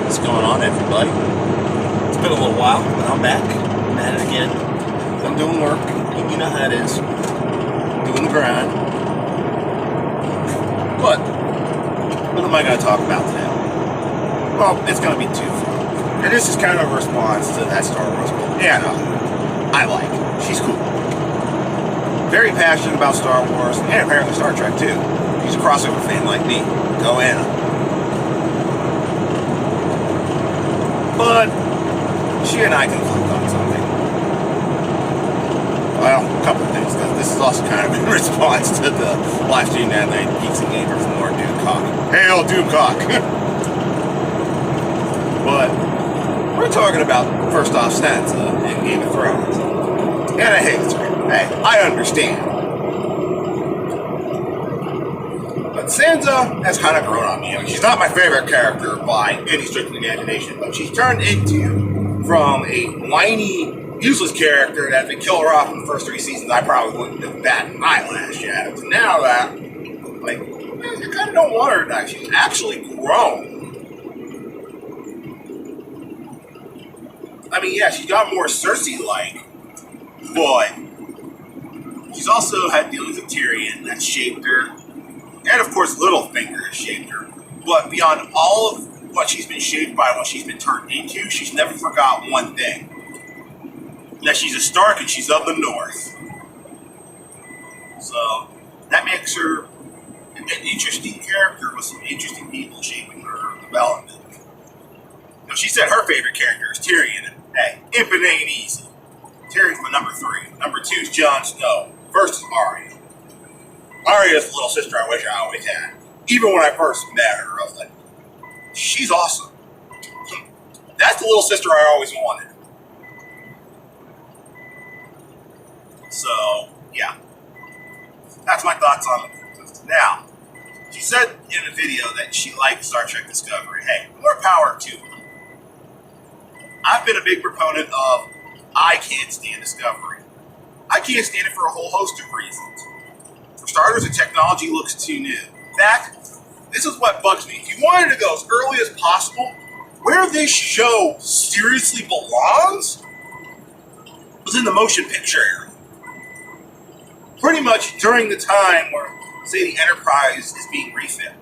What's going on, everybody? It's been a little while, but I'm back. I'm at it again. I'm doing work. You know how it is. Doing the grind. But what am I going to talk about today? Well, it's going to be two. And this is kind of a response to that Star Wars book. Anna, I like. She's cool. Very passionate about Star Wars and apparently Star Trek too. She's a crossover fan like me. Go Anna. But she and I conflict on something. Well, a couple of things. This is also kind of in response to the live stream that night, Geeks and Gamers, and more Doomcock. Hail Doomcock! But we're talking about, first off, Sansa in Game of Thrones. And I hate it. Hey, I understand. But Sansa has kind of grown on me. I mean, she's not my favorite character by any stretch of the imagination, but she's turned into, from a whiny, useless character that if they kill her off in the first 3 seasons, I probably wouldn't have batted an eyelash at. To now that, like, I kind of don't want her to die. She's actually grown. I mean, yeah, she's got more Cersei-like, but she's also had dealings with Tyrion that shaped her. And of course, Littlefinger has shaped her. But beyond all of what she's been shaped by, what she's been turned into, she's never forgot one thing. That she's a Stark and she's of the North. So, that makes her an interesting character with some interesting people shaping her development. Now, she said her favorite character is Tyrion. And hey, imping ain't easy. Tyrion's my number 3. Number 2 is Jon Snow. First is Arya. Arya's the little sister I wish I always had. Even when I first met her, I was like, she's awesome. That's the little sister I always wanted. So, yeah. That's my thoughts on it. Now, she said in a video that she liked Star Trek Discovery. Hey, more power to her. I've been a big proponent of I can't stand Discovery. I can't stand it for a whole host of reasons. For starters, the technology looks too new. In fact, this is what bugs me. If you wanted to go as early as possible, where this show seriously belongs was in the motion picture era. Pretty much during the time where, say, the Enterprise is being refit.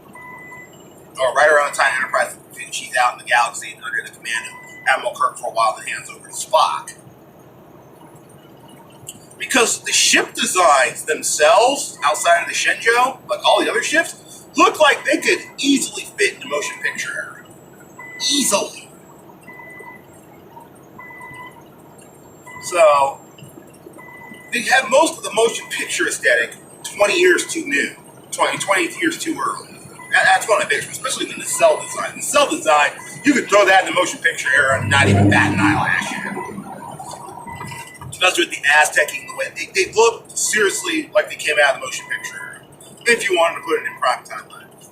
Or right around the time Enterprise she's out in the galaxy under the command of Admiral Kirk for a while, then hands over to Spock. Because the ship designs themselves, outside of the Shenzhou, like all the other ships, look like they could easily fit in the motion picture era. Easily. So, they have most of the motion picture aesthetic 20 years too new. 20 years too early. That's one of the biggest, especially in the cell design. In the cell design, you could throw that in the motion picture era and not even bat an eyelash at it. Especially with the Aztecing, the way they look seriously like they came out of the motion picture era. If you wanted to put it in prime time language.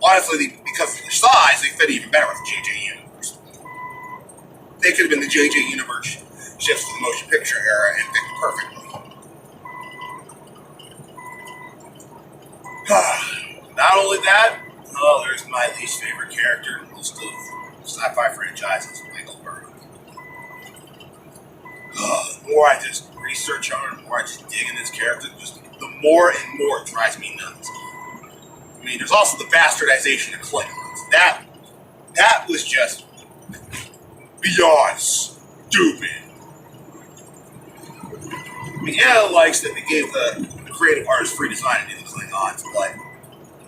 Honestly, because of their size, they fit even better with the JJ Universe. They could have been the JJ Universe shifts to the motion picture era and fit perfectly. Not only that, there's my least favorite character in most of sci-fi franchises, Michael Burnham. The more I just research on her, the more I just dig in this character, just the more and more it drives me nuts. I mean, there's also the bastardization of Klingons. That was just beyond stupid. I mean, Anna likes that they gave the creative artists free design to do the Klingons, but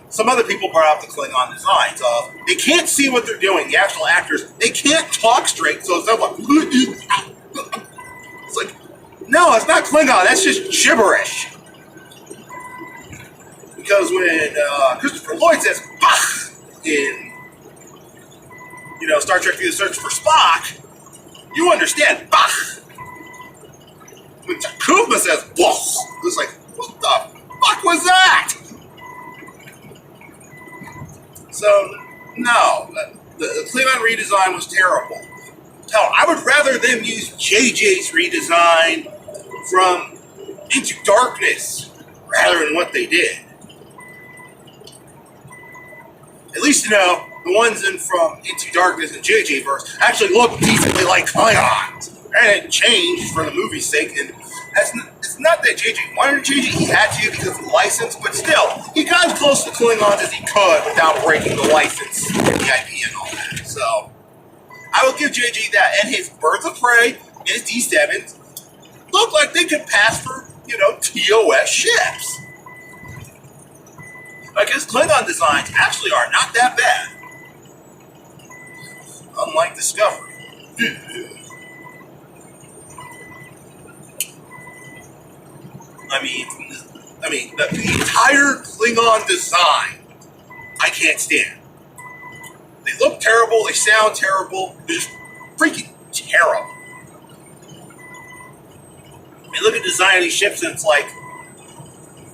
some other people brought up the Klingon designs of they can't see what they're doing. The actual actors, they can't talk straight, so it's like, it's like, no, it's not Klingon. That's just gibberish. Because when Christopher Lloyd says "Bach" in Star Trek: The Search for Spock, you understand Bach. When Kuzma says "Bach," it's like, what the fuck was that? So, no, the Klingon redesign was terrible. Hell, I would rather them use JJ's redesign from Into Darkness rather than what they did. At least, the ones from Into Darkness and JJ verse actually look decently like Klingons. And it changed for the movie's sake, and it's not that JJ wanted to change it, he had to because of the license, but still, he got as close to Klingons as he could without breaking the license and the IP and all that. So, I will give JJ that, and his Birds of Prey and his D7s look like they could pass for, TOS ships. I guess Klingon designs actually are not that bad. Unlike Discovery. I mean, the entire Klingon design, I can't stand. They look terrible, they sound terrible, they're just freaking terrible. I mean, look at the design of these ships and it's like,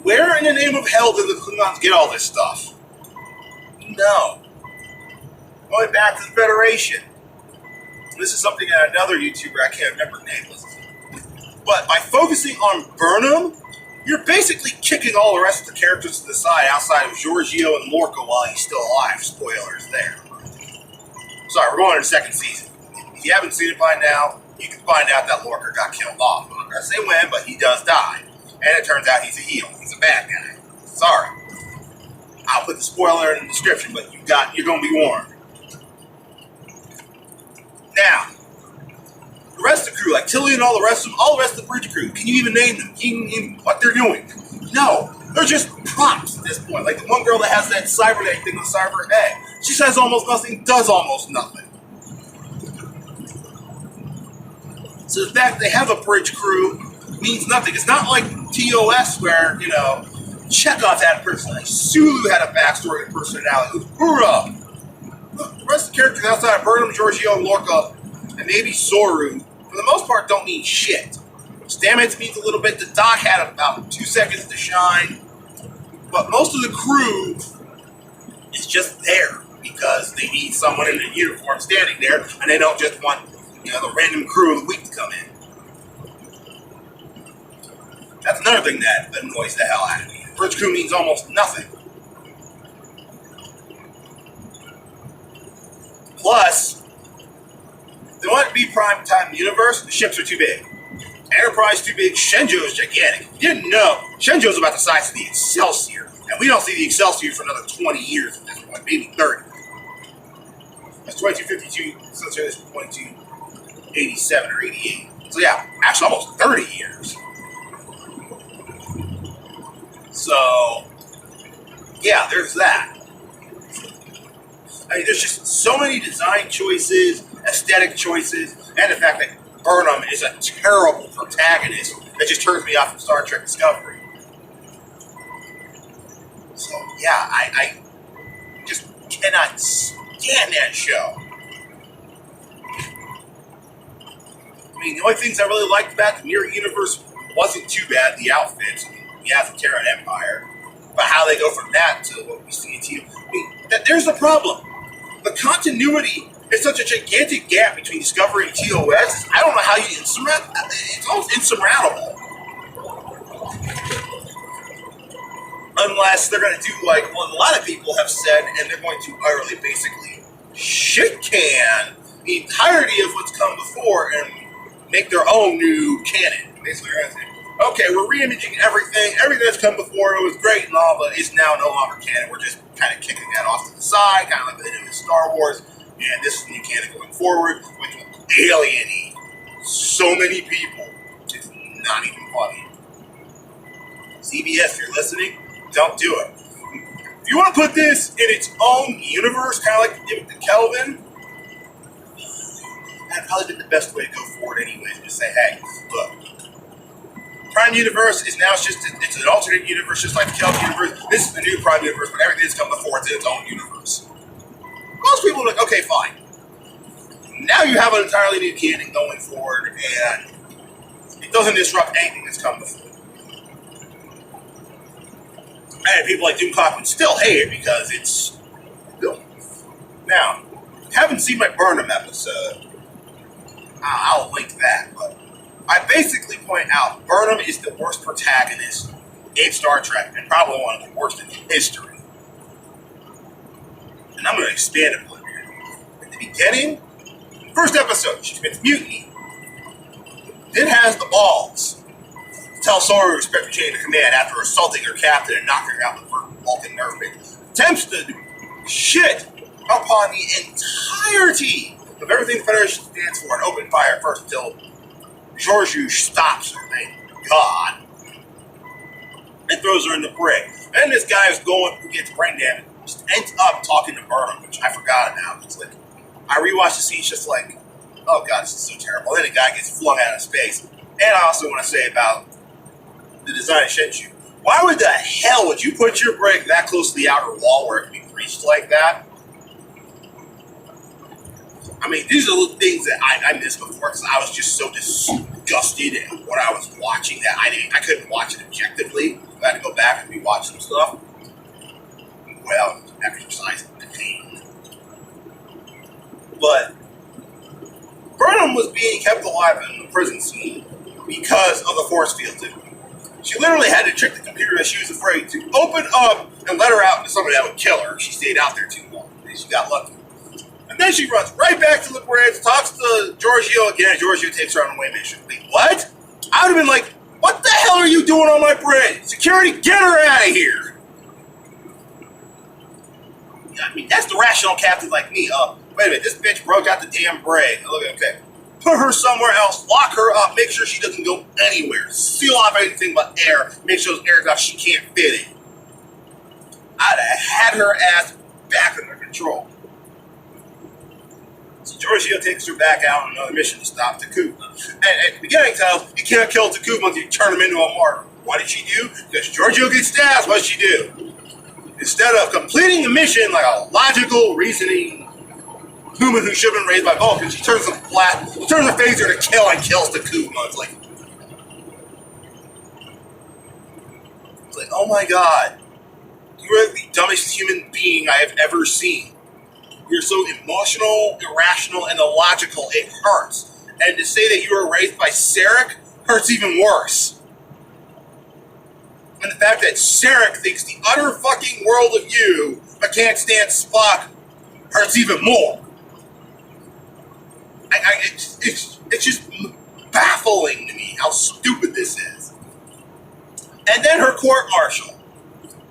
where in the name of hell did the Klingons get all this stuff? No. Going back to the Federation. This is something that another YouTuber, I can't remember nameless. But by focusing on Burnham, you're basically kicking all the rest of the characters to the side outside of Giorgio and Lorca while he's still alive. Spoilers there. Sorry, we're going to the second season. If you haven't seen it by now, you can find out that Lorca got killed off. I'm not going to say when, but he does die. And it turns out he's a heel. He's a bad guy. Sorry. I'll put the spoiler in the description, but you're going to be warned. Now, the rest of the crew, like Tilly and all the rest of the bridge crew, can you even name them? Can you name what they're doing? No, they're just props at this point. Like the one girl that has that cybernetic thing with cyber head. She says almost nothing, does almost nothing. So the fact they have a bridge crew means nothing. It's not like TOS where, Chekhov had a personality, Sulu had a backstory and personality. Uhura! Look, the rest of the characters outside of Burnham, Giorgio, and Lorca, and maybe Soru, for the most part, don't mean shit. Stamets means a little bit. The Doc had about 2 seconds to shine. But most of the crew is just there because they need someone in a uniform standing there, and they don't just want, the random crew of the week to come in. That's another thing that annoys the hell out of me. Bridge crew means almost nothing. Plus, if they want it to be prime time universe, the ships are too big. Enterprise too big, Shenzhou is gigantic. You didn't know, Shenzhou is about the size of the Excelsior. And we don't see the Excelsior for another 20 years at this point, maybe 30. That's 2252, Excelsior is 2287 or 88. So yeah, actually almost 30 years. So, yeah, there's that. I mean, there's just so many design choices, aesthetic choices, and the fact that Burnham is a terrible protagonist that just turns me off from Star Trek Discovery. So, yeah, I just cannot stand that show. I mean, the only things I really liked about the Mirror Universe wasn't too bad, the outfits. I mean, yeah, the Terran Empire. But how they go from that to what we see in TV. I mean, there's the problem. The continuity is such a gigantic gap between Discovery and TOS. I don't know how you it's almost insurmountable. Unless they're going to do like what a lot of people have said, and they're going to utterly basically shit can the entirety of what's come before and make their own new canon. Basically, they're going to say, okay, we're re-imaging everything that's come before, it was great and all, but it's now no longer canon. We're just kind of kicking that off to the side, kind of like they did with Star Wars, and this is the new canon going forward, which will alienate so many people. It's not even funny. CBS, if you're listening, don't do it. If you want to put this in its own universe, kind of like you did with the Kelvin, that'd probably been the best way to go forward anyways. Just say, hey, look, Prime Universe is now it's an alternate universe, just like the Kelvin universe. This is the new Prime Universe, but everything that's come before it's in its own universe. Most people are like, okay, fine. Now you have an entirely new canon going forward, and it doesn't disrupt anything that's come before. And people like Doom Cockman still hate it because it's built. Now, haven't seen my Burnham episode. I'll link that, but I basically point out Burnham is the worst protagonist in Star Trek, and probably one of the worst in history. And I'm going to expand upon it. At the beginning, first episode, she commits mutiny. Then has the balls to tell Sora to respect her chain of command after assaulting her captain and knocking her out the Vulcan nerve base. Attempts to do shit upon the entirety of everything the Federation stands for and open fire first until Georgiou stops her, thank God, and throws her in the brig. And this guy is who gets brain damage, just ends up talking to Burnham, which I forgot about. It's like, I rewatched the scene, just like, oh God, this is so terrible. And then the guy gets flung out of space. And I also want to say about the design of Shenzhou. Why would the hell would you put your brig that close to the outer wall where it can be breached like that? I mean, these are the things that I missed before because I was just so disgusted at what I was watching that I couldn't watch it objectively. I had to go back and rewatch some stuff. Well, exercising the pain. But Burnham was being kept alive in the prison scene because of the force field. She literally had to trick the computer that she was afraid to open up and let her out into somebody that would kill her. She stayed out there too long. And she got lucky. And then she runs right back to the bridge, talks to Georgiou again, and Georgiou takes her on a way mission. Wait, what? I would have been like, what the hell are you doing on my bridge? Security, get her out of here! Yeah, I mean, that's the rational captain like me. Wait a minute, this bitch broke out the damn brig. Okay. Put her somewhere else, lock her up, make sure she doesn't go anywhere, seal off anything but air, make sure those air drops she can't fit in. I'd have had her ass back under control. So Georgiou takes her back out on another mission to stop Takuma. And at the beginning tells you can't kill Takuma until you turn him into a martyr. What did she do? Because Georgiou gets stabbed, what did she do? Instead of completing the mission like a logical, reasoning human who should have been raised by Vulcan, she turns a phaser to kill and kills Takuma. It's like, oh my God. You are the dumbest human being I have ever seen. You're so emotional, irrational, and illogical, it hurts. And to say that you were raised by Sarek hurts even worse. And the fact that Sarek thinks the utter fucking world of you, but can't stand Spock, hurts even more. It's just baffling to me how stupid this is. And then her court-martial.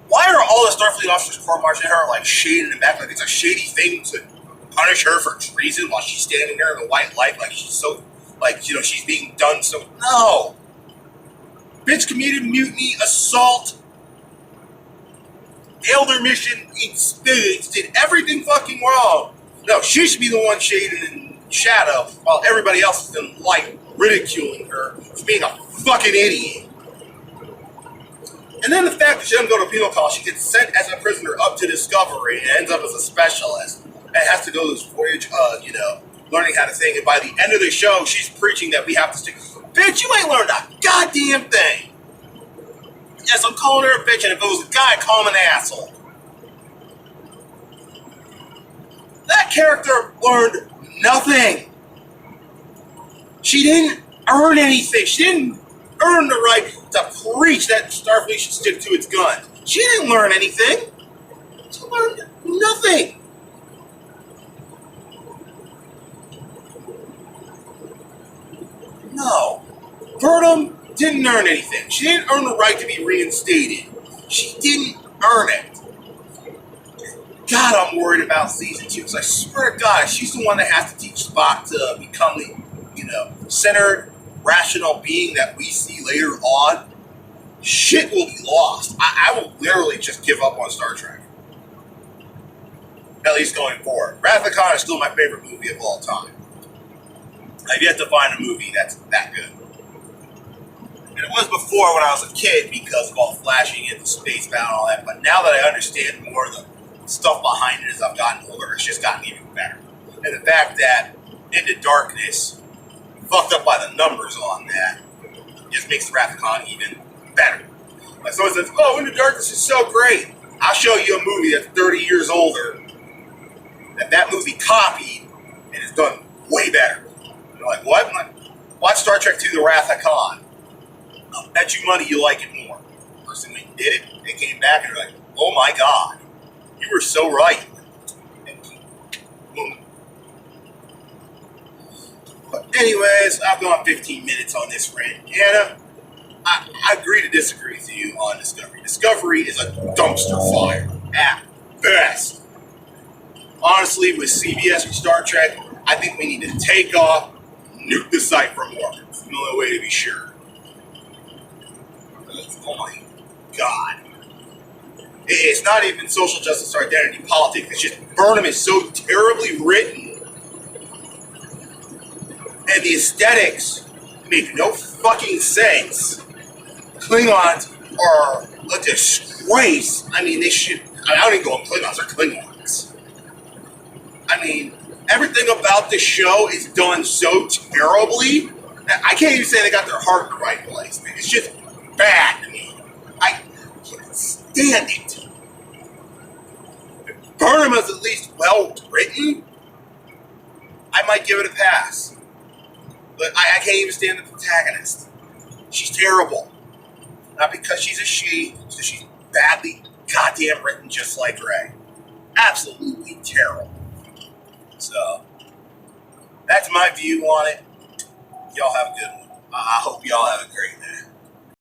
Why are all the Starfleet officers court-martialing her like shaded in the back like it's a shady thing to punish her for treason while she's standing there in the white light like she's so, like, you know, she's being done so... No! Bitch committed mutiny, assault, failed her mission in spades, did everything fucking wrong. No, she should be the one shaded in shadow while everybody else is in light ridiculing her for being a fucking idiot. And then the fact that she doesn't go to penal college, she gets sent as a prisoner up to Discovery and ends up as a specialist and has to go this voyage of, learning how to think. And by the end of the show, she's preaching that we have to stick. Bitch, you ain't learned a goddamn thing. Yes, I'm calling her a bitch, and if it was a guy, I'd call him an asshole. That character learned nothing. She didn't earn anything. She didn't earn the right to preach that Starfleet should stick to its gun. She didn't learn anything. She learned nothing. No. Burnham didn't earn anything. She didn't earn the right to be reinstated. She didn't earn it. God, I'm worried about season 2. Because I swear to God, she's the one that has to teach Spock to become the, centered, rational being that we see later on. Shit will be lost. I will literally just give up on Star Trek. At least going forward. Wrath of Khan is still my favorite movie of all time. I've yet to find a movie that's that good. And it was before when I was a kid because of all flashing into space battle and all that. But now that I understand more of the stuff behind it as I've gotten older, it's just gotten even better. And the fact that Into Darkness fucked up by the numbers on that just makes Wrath of Khan even better. Like someone says, oh, Into Darkness is so great. I'll show you a movie that's 30 years older that movie copied and is done way better. And they're like, what? I'm like, watch Star Trek II, The Wrath of Khan. I'll bet you money you like it more. The person who did it, they came back and they're like, oh my God, you were so right. Anyways, I've gone 15 minutes on this rant. Anna, I agree to disagree with you on Discovery. Discovery is a dumpster fire at best. Honestly, with CBS and Star Trek, I think we need to take off, nuke the site from orbit. It's the only way to be sure. Oh my God. It's not even social justice or identity politics. It's just Burnham is so terribly written. And the aesthetics make no fucking sense. Klingons are a disgrace. I mean, they should. I don't even go on Klingons, they're Klingons. I mean, everything about this show is done so terribly. I can't even say they got their heart in the right place, man. It's just bad to me. I can't stand it. If Burnham is at least well written, I might give it a pass. But I can't even stand the protagonist. She's terrible. Not because she's a she, because she's badly goddamn written just like Ray. Absolutely terrible. So, that's my view on it. Y'all have a good one. I hope y'all have a great day.